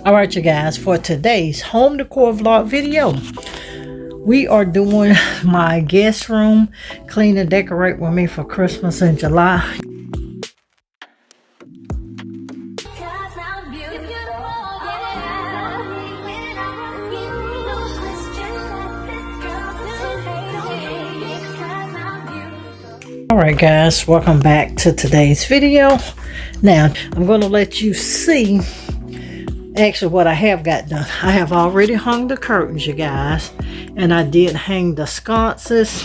Alright you guys, for today's home decor vlog video, we are doing my guest room, clean and decorate with me for Christmas in July. Alright guys, welcome back to today's video. Now, I'm going to let you see actually what I have got done. I have already hung the curtains, you guys, and I did hang the sconces.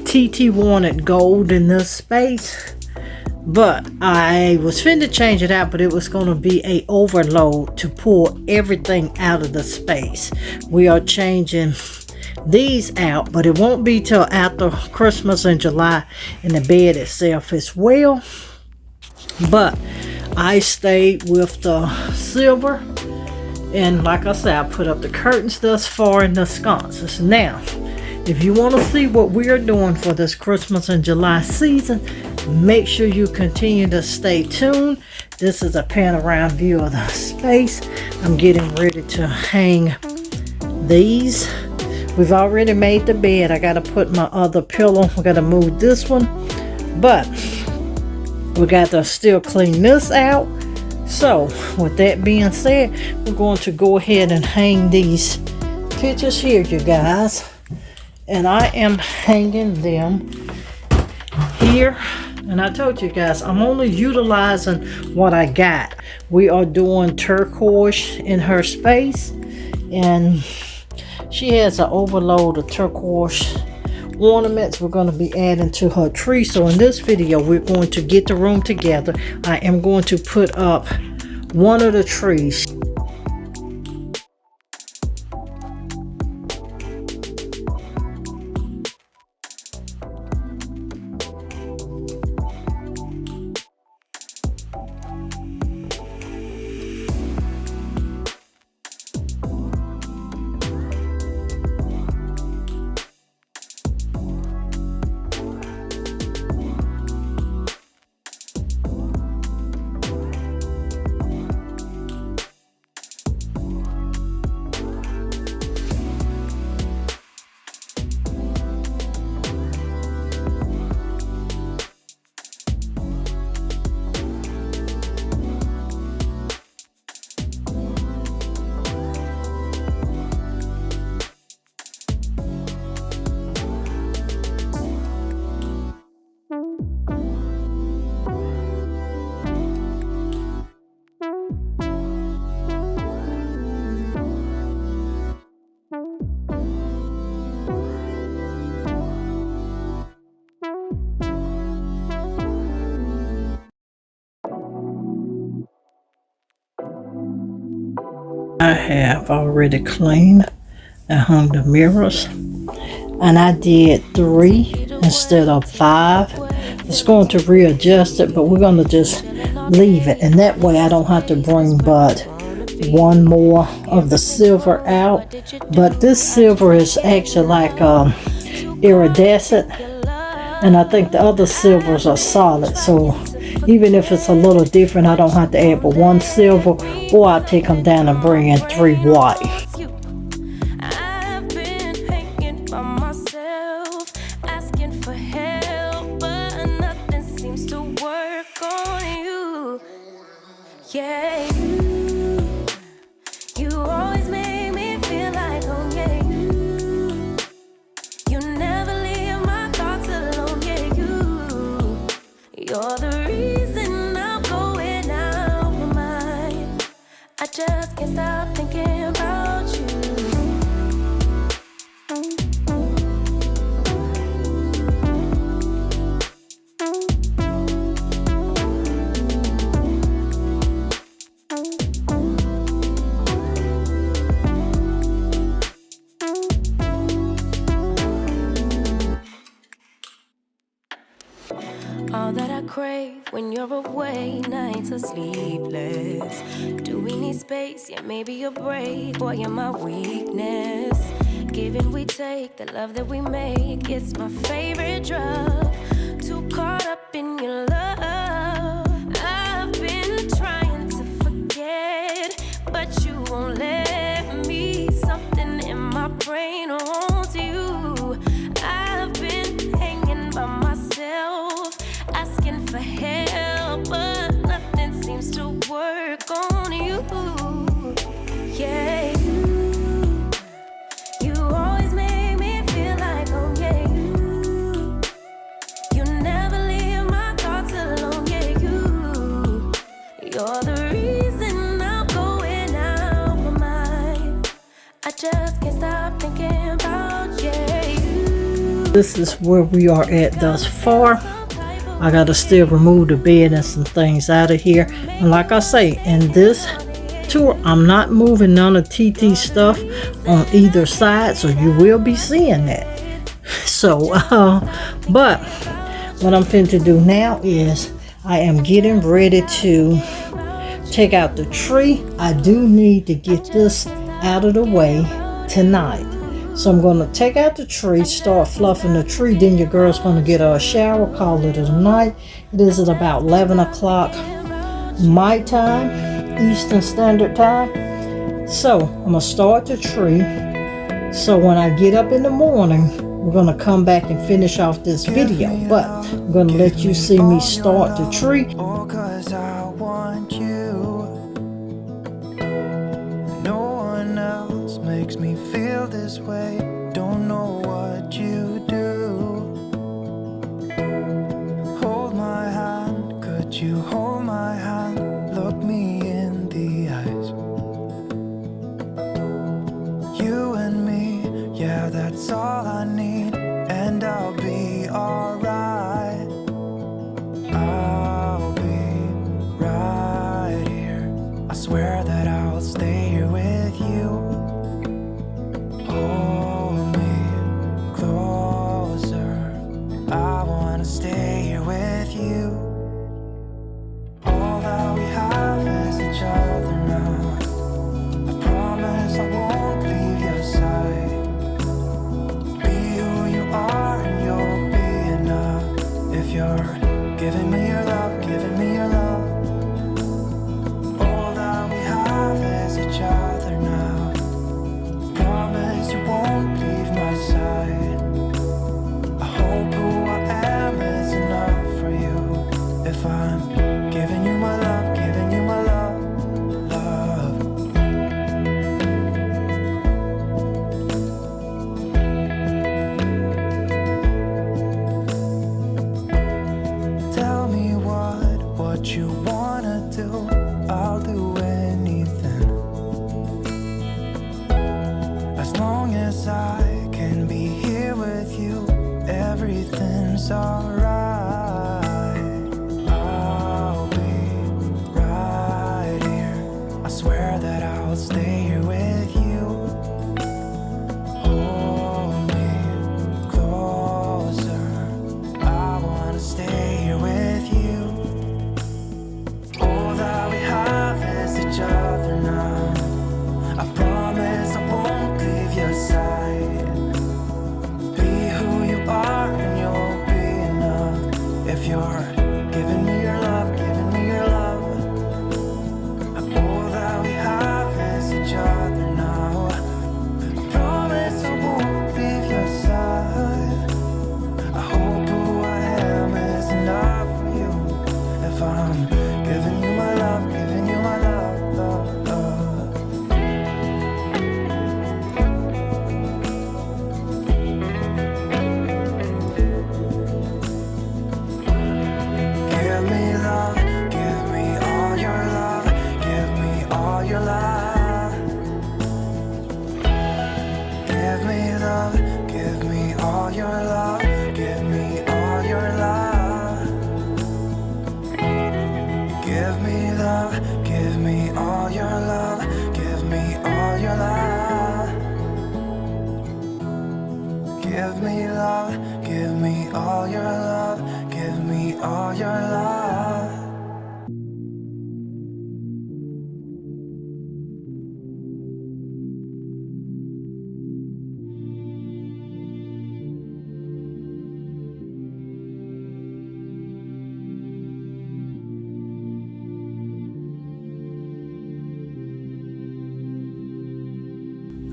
TT wanted gold in this space, but I was finna change it out, but it was going to be a overload to pull everything out of the space. We are changing these out, but it won't be till after Christmas in July in the bed itself as well. But I stayed with the silver, and like I said, I put up the curtains thus far in the sconces. Now, if you want to see what we are doing for this Christmas in July season, make sure you continue to stay tuned. This is a panorama view of the space. I'm getting ready to hang these. We've already made the bed. I got to put my other pillow. We got to move this one, but we got to still clean this out. So with that being said, we're going to go ahead and hang these pictures here, you guys, and I am hanging them here. And I told you guys, I'm only utilizing what I got. We are doing turquoise in her space, and she has an overload of turquoise ornaments we're going to be adding to her tree. So in this video, we're going to get the room together. I am going to put up one of the trees. I have already cleaned and hung the mirrors, and I did 3 instead of 5. It's going to readjust it, but we're going to just leave it, and that way I don't have to bring but one more of the silver out. But this silver is actually like iridescent, and I think the other silvers are solid, so even if it's a little different, I don't have to add but 1 silver, or I'll take them down and bring in 3 white. I've been hanging by myself, asking for help, but nothing seems to work on you. Yeah, you always make me feel like home. Yeah, you never leave my thoughts alone. Yeah, you're the reason I'm going out my mind. I just can't stop thinking about you. All that I crave when you're away, nights are sleepless. Do we need space? Yeah, maybe a break. Boy, you're my weakness. Give and we take, the love that we make, it's my favorite drug. Too caught up in your love. I've been trying to forget, but you won't let me. Something in my brain wants you. I've been hanging by myself, asking for help, but nothing seems to work on you. Yeah, you always make me feel like home. Yeah, you never leave my thoughts alone. Yeah, you're the reason I'm going out my mind. I just can't stop thinking about you. This is where we are at thus far. I gotta still remove the bed and some things out of here. And like I say, in this tour, I'm not moving none of TT stuff on either side, so you will be seeing that. So, but what I'm finna do now is I am getting ready to take out the tree. I do need to get this out of the way tonight. So I'm going to take out the tree, start fluffing the tree. Then your girl's going to get a shower, call it a night. It is at about 11 o'clock my time, Eastern Standard Time. So I'm going to start the tree. So when I get up in the morning, we're going to come back and finish off this video. But I'm going to let you see me start the tree. Cause I want you. No one else makes me feel this way. Don't know what you do. Hold my hand, could you hold my hand? Look me in the eyes. You and me, yeah, that's all I need. And I'll be alright. I'll be right here. I swear that I'll stay here with you. Hold me closer. I wanna stay here with you. All that we have is each other now. I promise I won't leave your side. Be who you are and you'll be enough. If you're giving me your love, giving me your love. All that we have is each other now. Promise you won't leave my side. I hope who I am is enough for you. If I'm giving you my love, giving you my love, love. Tell me what you wanna do. I'll do anything. As long as I can be here with you, everything's alright. I'll be right here. I swear that I'll stay here with you. Hold me closer. I wanna stay here with you. All that we have is each other now. I promise I won't leave your side. Be who you are and you'll be enough. If you're giving me your love, giving me your love. All that we have is each other now.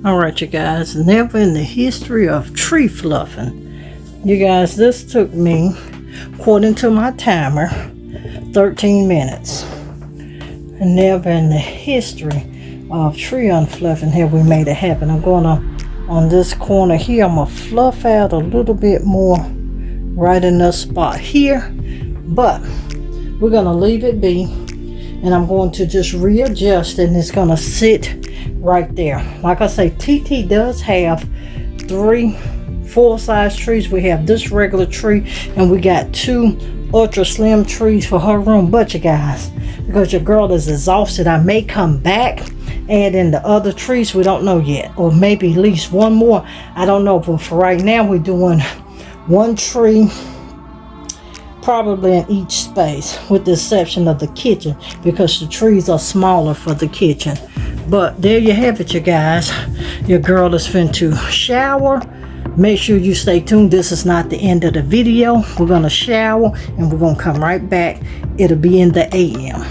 All right, you guys, never in the history of tree fluffing. You guys, this took me, according to my timer, 13 minutes. And never in the history of tree unfluffing have we made it happen. I'm gonna, on this corner here, I'm gonna fluff out a little bit more right in this spot here. But we're gonna leave it be. And I'm going to just readjust and it's gonna sit right there. Like I say, TT does have 3 full-size trees. We have this regular tree and we got 2 ultra slim trees for her room. But you guys, because your girl is exhausted, I may come back, add in the other trees. We don't know yet, or maybe at least one more, I don't know. But for right now, we're doing 1 tree probably in each space, with the exception of the kitchen, because the trees are smaller for the kitchen. But there you have it, you guys. Your girl is finna to shower. Make sure you stay tuned. This is not the end of the video. We're gonna shower and we're gonna come right back. It'll be in the AM.